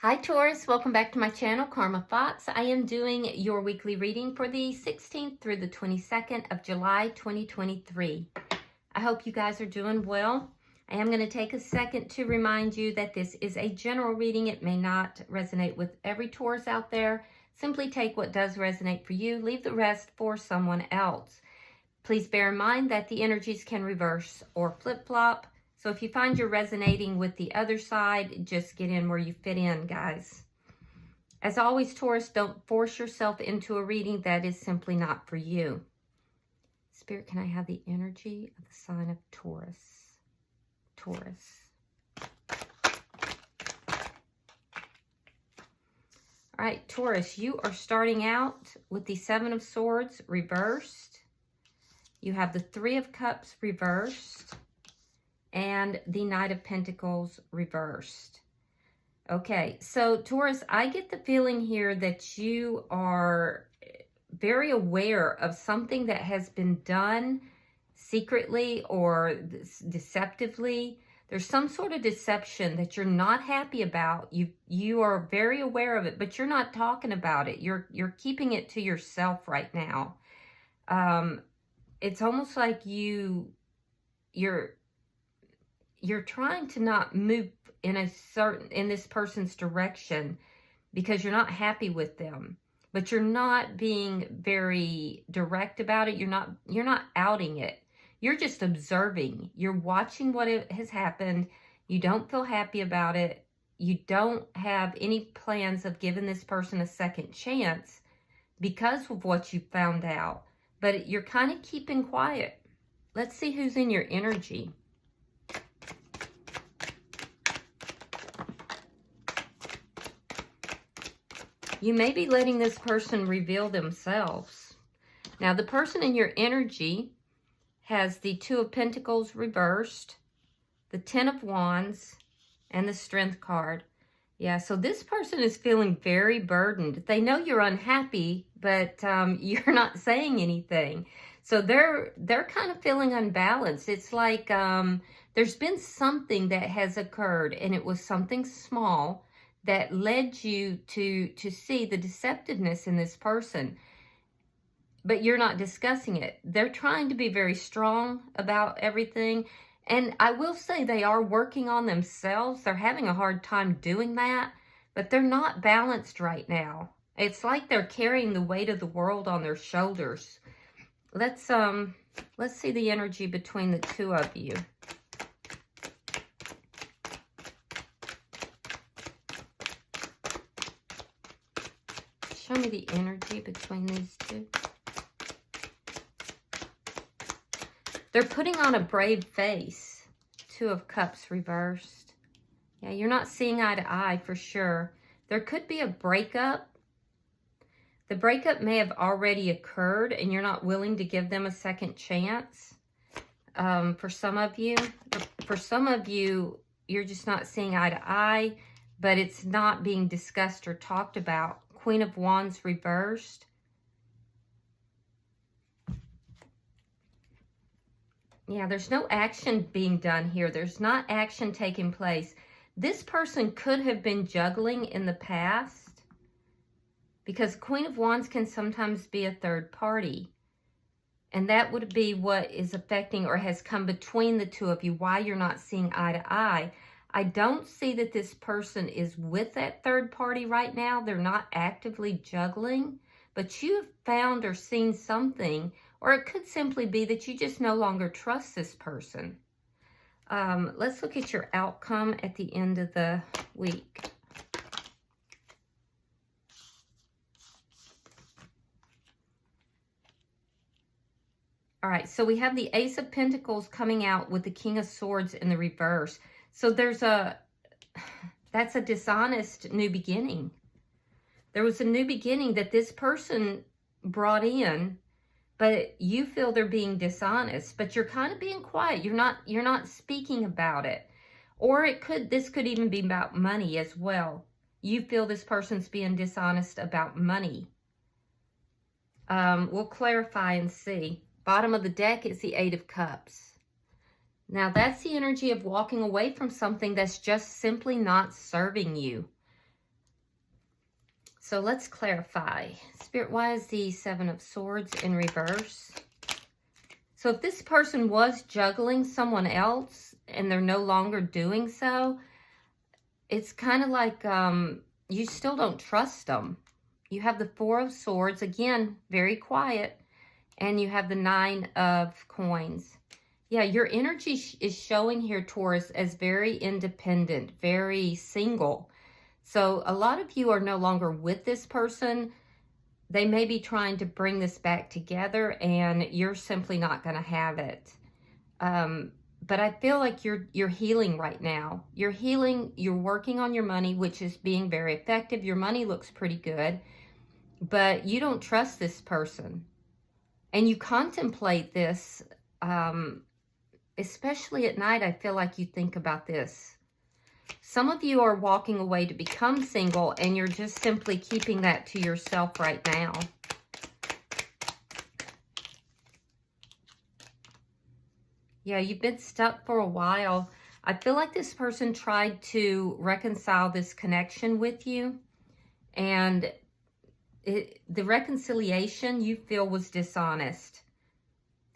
Hi Taurus, welcome back to my channel, Karma Fox. I am doing your weekly reading for the 16th through the 22nd of July 2023. I hope you guys are doing well. I am going to take a second to remind you that this is a general reading. It may not resonate with every Taurus out there. Simply take what does resonate for you, leave the rest for someone else. Please bear in mind that the energies can reverse or flip-flop. So if you find you're resonating with the other side, just get in where you fit in, guys. As always, Taurus, don't force yourself into a reading that is simply not for you. Spirit, can I have the energy of the sign of Taurus? Taurus. All right, Taurus, you are starting out with the Seven of Swords reversed. You have the Three of Cups reversed. And the Knight of Pentacles reversed. Okay, so Taurus, I get the feeling here that you are very aware of something that has been done secretly or deceptively. There's some sort of deception that you're not happy about. You are very aware of it, but you're not talking about it. You're keeping it to yourself right now. It's almost like you're trying to not move in this person's direction because you're not happy with them, but you're not being very direct about it. You're not outing it. You're just observing. You're watching what has happened. You don't feel happy about it. You don't have any plans of giving this person a second chance because of what you found out, but you're kind of keeping quiet. Let's see who's in your energy. You may be letting this person reveal themselves. Now, the person in your energy has the Two of Pentacles reversed, the Ten of Wands, and the Strength card. Yeah, so this person is feeling very burdened. They know you're unhappy, but you're not saying anything. So they're kind of feeling unbalanced. It's like there's been something that has occurred, and it was something small that led you to see the deceptiveness in this person, but you're not discussing it. They're trying to be very strong about everything, and I will say they are working on themselves. They're having a hard time doing that, but they're not balanced right now. It's like they're carrying the weight of the world on their shoulders. Let's see the energy between the two of you. Show me the energy between these two. They're putting on a brave face. Two of Cups reversed. Yeah, you're not seeing eye to eye for sure. There could be a breakup. The breakup may have already occurred and you're not willing to give them a second chance. For some of you. For some of you, you're just not seeing eye to eye, but it's not being discussed or talked about. Queen of Wands reversed. Yeah, there's no action being done here. There's not action taking place. This person could have been juggling in the past because Queen of Wands can sometimes be a third party. And that would be what is affecting or has come between the two of you, why you're not seeing eye to eye. I don't see that this person is with that third party right now. They're not actively juggling, but you have found or seen something, or it could simply be that you just no longer trust this person. Let's look at your outcome at the end of the week. All right, so we have the Ace of Pentacles coming out with the King of Swords in the reverse. So that's a dishonest new beginning. There was a new beginning that this person brought in, but you feel they're being dishonest, but you're kind of being quiet. You're not speaking about it. Or this could even be about money as well. You feel this person's being dishonest about money. We'll clarify and see. Bottom of the deck is the Eight of Cups. Now, that's the energy of walking away from something that's just simply not serving you. So let's clarify. Spirit, why is the Seven of Swords in reverse? So if this person was juggling someone else and they're no longer doing so, it's kind of like you still don't trust them. You have the Four of Swords, again, very quiet, and you have the Nine of Coins. Yeah, your energy is showing here, Taurus, as very independent, very single. So a lot of you are no longer with this person. They may be trying to bring this back together, and you're simply not going to have it. But I feel like you're healing right now. You're healing. You're working on your money, which is being very effective. Your money looks pretty good, but you don't trust this person. And you contemplate this, especially at night. I feel like you think about this. Some of you are walking away to become single, and you're just simply keeping that to yourself right now. Yeah, you've been stuck for a while. I feel like this person tried to reconcile this connection with you, and the reconciliation you feel was dishonest.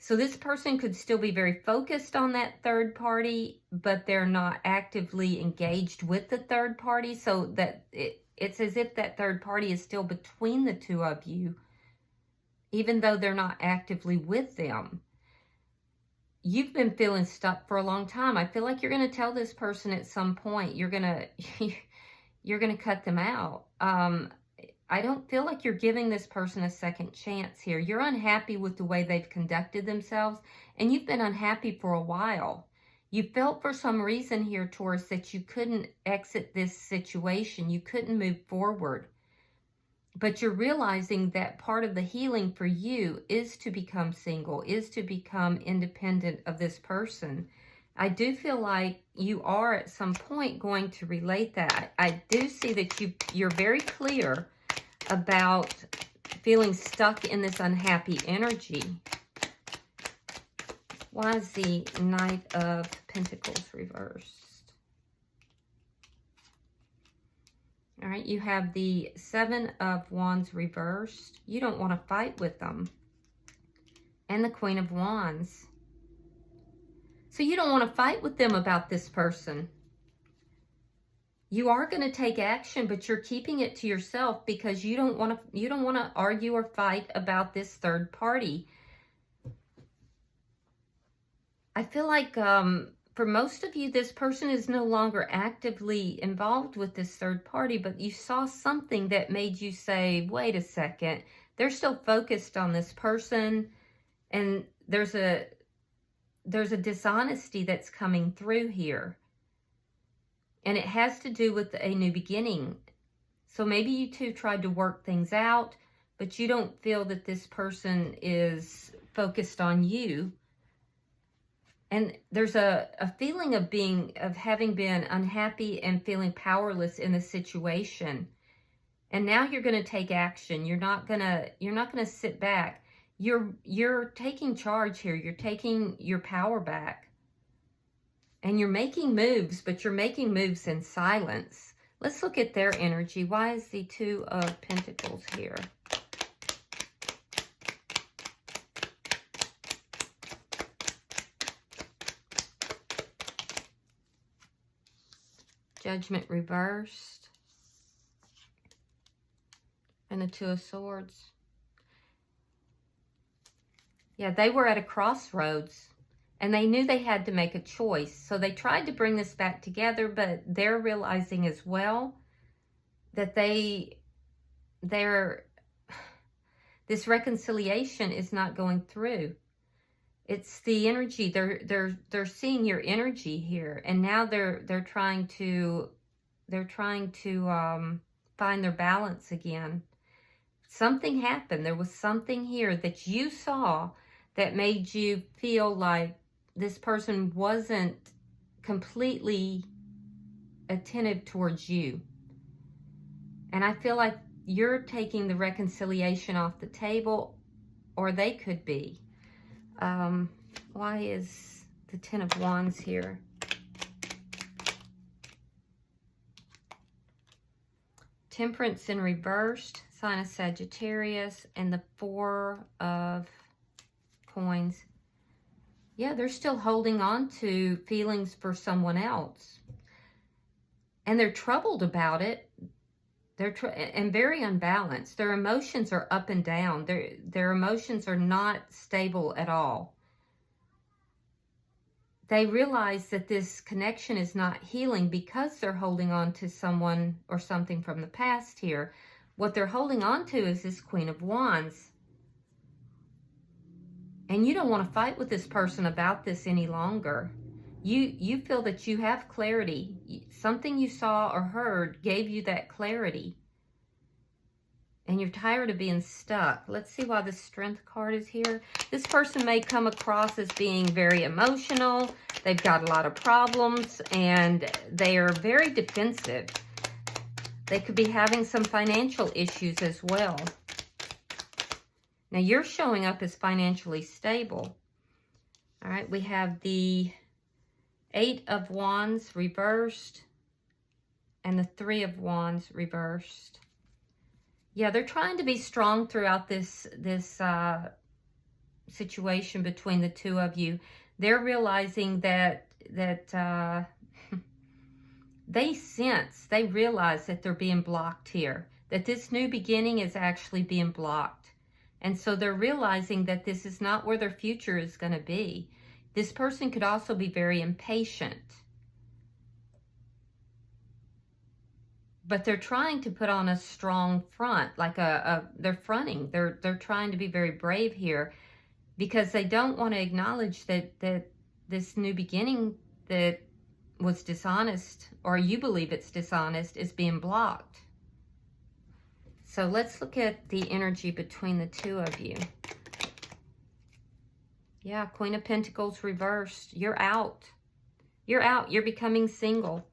So this person could still be very focused on that third party, but they're not actively engaged with the third party. So that it's as if that third party is still between the two of you, even though they're not actively with them. You've been feeling stuck for a long time. I feel like you're going to tell this person at some point. You're going to cut them out. I don't feel like you're giving this person a second chance here. You're unhappy with the way they've conducted themselves, and you've been unhappy for a while. You felt for some reason here, Taurus, that you couldn't exit this situation. You couldn't move forward. But you're realizing that part of the healing for you is to become single, is to become independent of this person. I do feel like you are at some point going to relate that. I do see that you're very clear about feeling stuck in this unhappy energy. Why is the Knight of Pentacles reversed? All right, you have the Seven of Wands reversed. You don't want to fight with them. And the Queen of Wands. So you don't want to fight with them about this person. You are going to take action, but you're keeping it to yourself because you don't want to argue or fight about this third party. I feel like for most of you, this person is no longer actively involved with this third party, but you saw something that made you say, wait a second, they're still focused on this person, and there's a dishonesty that's coming through here. And it has to do with a new beginning. So maybe you two tried to work things out, but you don't feel that this person is focused on you. And there's a feeling of having been unhappy and feeling powerless in the situation. And now you're going to take action. You're not going to sit back. You're taking charge here. You're taking your power back. And you're making moves, but you're making moves in silence. Let's look at their energy. Why is the Two of Pentacles here? Judgment reversed. And the Two of Swords. Yeah, they were at a crossroads. And they knew they had to make a choice. So they tried to bring this back together, but they're realizing as well that this reconciliation is not going through. It's the energy. They're seeing your energy here, and now they're trying to find their balance again. Something happened. There was something here that you saw that made you feel like this person wasn't completely attentive towards you. And I feel like you're taking the reconciliation off the table, or they could be. Why is the Ten of Wands here? Temperance in reversed, sign of Sagittarius, and the Four of Coins. Yeah, they're still holding on to feelings for someone else. And they're troubled about it. And very unbalanced. Their emotions are up and down. Their emotions are not stable at all. They realize that this connection is not healing because they're holding on to someone or something from the past here. What they're holding on to is this Queen of Wands. And you don't want to fight with this person about this any longer. You feel that you have clarity. Something you saw or heard gave you that clarity. And you're tired of being stuck. Let's see why the Strength card is here. This person may come across as being very emotional. They've got a lot of problems and they are very defensive. They could be having some financial issues as well. Now you're showing up as financially stable. All right, we have the Eight of Wands reversed and the Three of Wands reversed. Yeah, they're trying to be strong throughout this situation between the two of you. They're realizing that they realize that they're being blocked here, that this new beginning is actually being blocked. And so they're realizing that this is not where their future is going to be. This person could also be very impatient. But they're trying to put on a strong front, like they're fronting. They're trying to be very brave here because they don't want to acknowledge that this new beginning that was dishonest, or you believe it's dishonest, is being blocked. So let's look at the energy between the two of you. Yeah, Queen of Pentacles reversed. You're out. You're out. You're becoming single.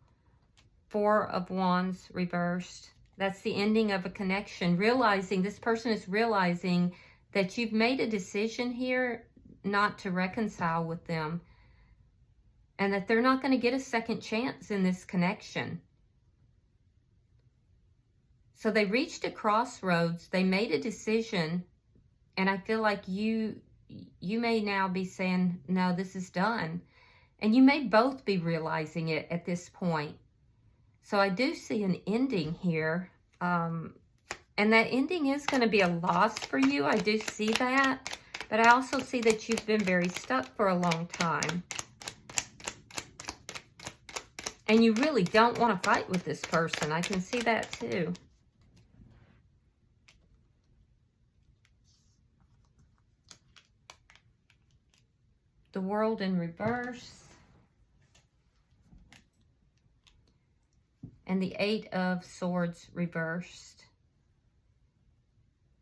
Four of Wands reversed. That's the ending of a connection. This person is realizing that you've made a decision here not to reconcile with them. And that they're not going to get a second chance in this connection. So they reached a crossroads. They made a decision. And I feel like you may now be saying, no, this is done. And you may both be realizing it at this point. So I do see an ending here. And that ending is going to be a loss for you. I do see that. But I also see that you've been very stuck for a long time. And you really don't want to fight with this person. I can see that too. The World in reverse. And the Eight of Swords reversed.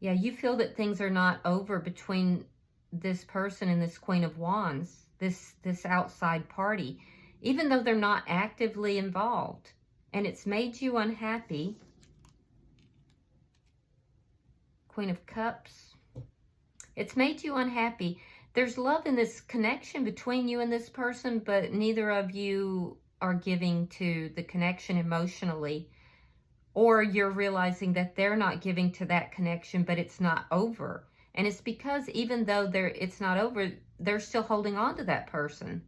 Yeah, you feel that things are not over between this person and this Queen of Wands, this outside party, even though they're not actively involved. And it's made you unhappy. Queen of Cups. It's made you unhappy. There's love in this connection between you and this person, but neither of you are giving to the connection emotionally, or you're realizing that they're not giving to that connection, but it's not over. And it's because even though it's not over, they're still holding on to that person.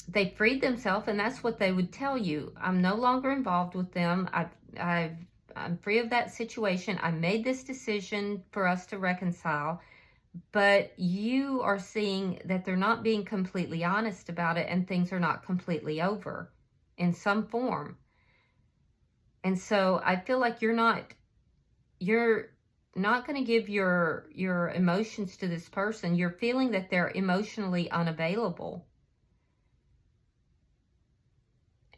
They freed themselves, and that's what they would tell you. I'm no longer involved with them. I'm free of that situation. I made this decision for us to reconcile. But you are seeing that they're not being completely honest about it, and things are not completely over in some form. And so I feel like you're not going to give your emotions to this person. You're feeling that they're emotionally unavailable.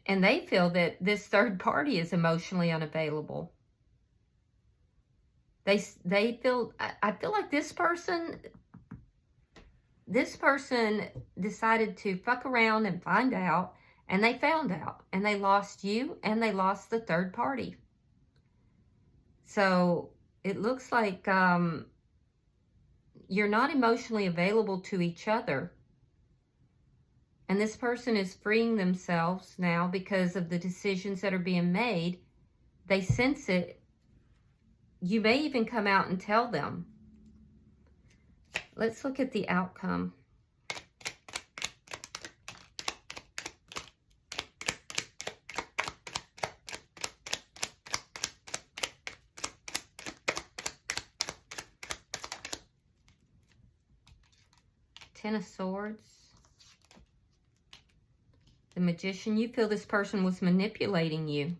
And they feel that this third party is emotionally unavailable. I feel like this person decided to fuck around and find out, and they found out, and they lost you, and they lost the third party. So it looks like you're not emotionally available to each other. And this person is freeing themselves now because of the decisions that are being made. They sense it. You may even come out and tell them. Let's look at the outcome. Ten of Swords. The Magician. You feel this person was manipulating you.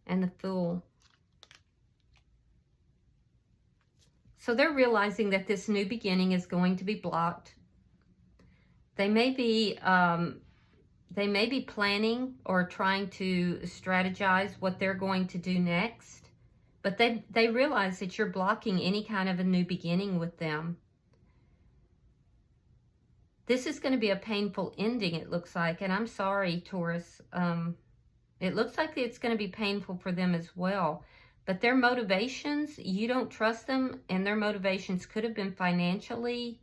And the Fool. So they're realizing that this new beginning is going to be blocked. They may be planning or trying to strategize what they're going to do next. But they realize that you're blocking any kind of a new beginning with them. This is going to be a painful ending, it looks like. And I'm sorry, Taurus. It looks like it's going to be painful for them as well. But their motivations, you don't trust them. And their motivations could have been financially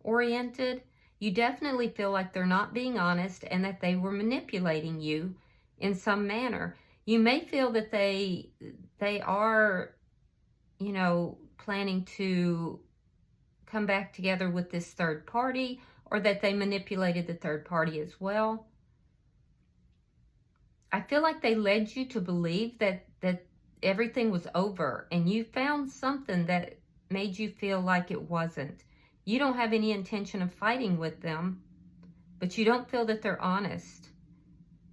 oriented. You definitely feel like they're not being honest and that they were manipulating you in some manner. You may feel that they are, you know, planning to come back together with this third party, or that they manipulated the third party as well. I feel like they led you to believe that everything was over, and you found something that made you feel like it wasn't. You don't have any intention of fighting with them, but you don't feel that they're honest.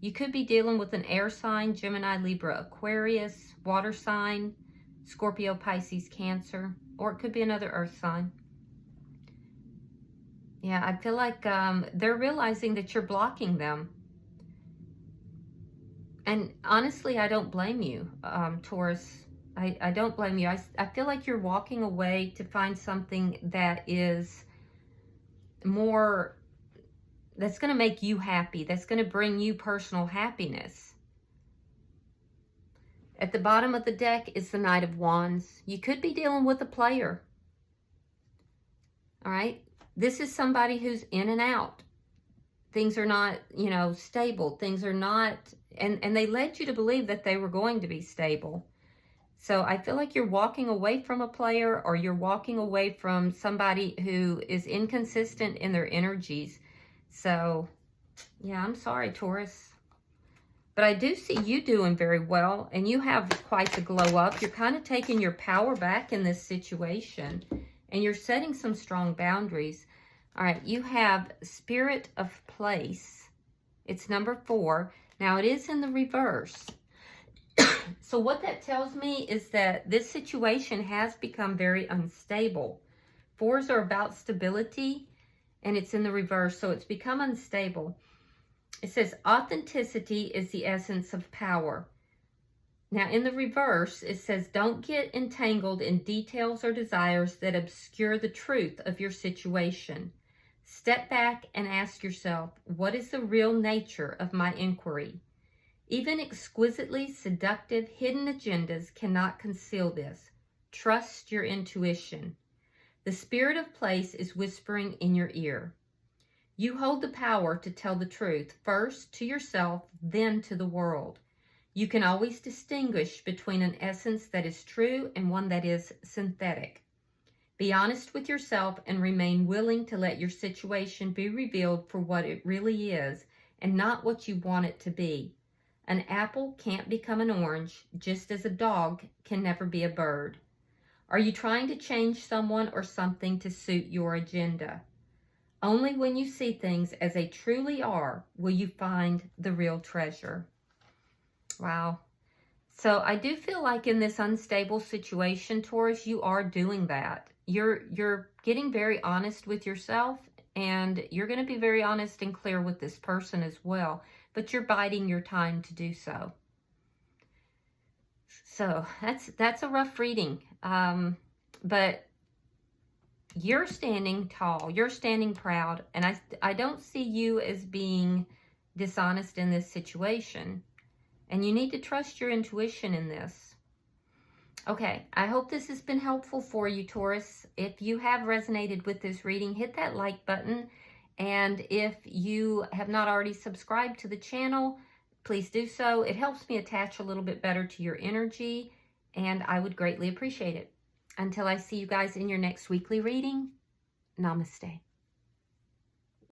You could be dealing with an air sign, Gemini, Libra, Aquarius, water sign, Scorpio, Pisces, Cancer, or it could be another earth sign. Yeah, I feel like they're realizing that you're blocking them. And honestly, I don't blame you, Taurus. I don't blame you. I feel like you're walking away to find something that is more, that's going to make you happy. That's going to bring you personal happiness. At the bottom of the deck is the Knight of Wands. You could be dealing with a player. All right. This is somebody who's in and out. Things are not, you know, stable. Things are not, and they led you to believe that they were going to be stable. So I feel like you're walking away from a player, or you're walking away from somebody who is inconsistent in their energies. So, yeah, I'm sorry, Taurus. But I do see you doing very well, and you have quite the glow up. You're kind of taking your power back in this situation, and you're setting some strong boundaries. All right, you have Spirit of Place. It's number 4. Now, it is in the reverse. So what that tells me is that this situation has become very unstable. 4s are about stability, and it's in the reverse, so it's become unstable. It says, authenticity is the essence of power. Now, in the reverse, it says, don't get entangled in details or desires that obscure the truth of your situation. Step back and ask yourself, what is the real nature of my inquiry? Even exquisitely seductive hidden agendas cannot conceal this. Trust your intuition. The Spirit of Place is whispering in your ear. You hold the power to tell the truth, first to yourself, then to the world. You can always distinguish between an essence that is true and one that is synthetic. Be honest with yourself and remain willing to let your situation be revealed for what it really is and not what you want it to be. An apple can't become an orange, just as a dog can never be a bird. Are you trying to change someone or something to suit your agenda? Only when you see things as they truly are will you find the real treasure. Wow. So I do feel like in this unstable situation, Taurus, you are doing that. You're getting very honest with yourself, and you're going to be very honest and clear with this person as well, but you're biding your time to do so. So that's a rough reading, but you're standing tall, you're standing proud, and I don't see you as being dishonest in this situation, and you need to trust your intuition in this. Okay, I hope this has been helpful for you, Taurus. If you have resonated with this reading, hit that like button. And if you have not already subscribed to the channel, please do so. It helps me attach a little bit better to your energy, and I would greatly appreciate it. Until I see you guys in your next weekly reading, namaste.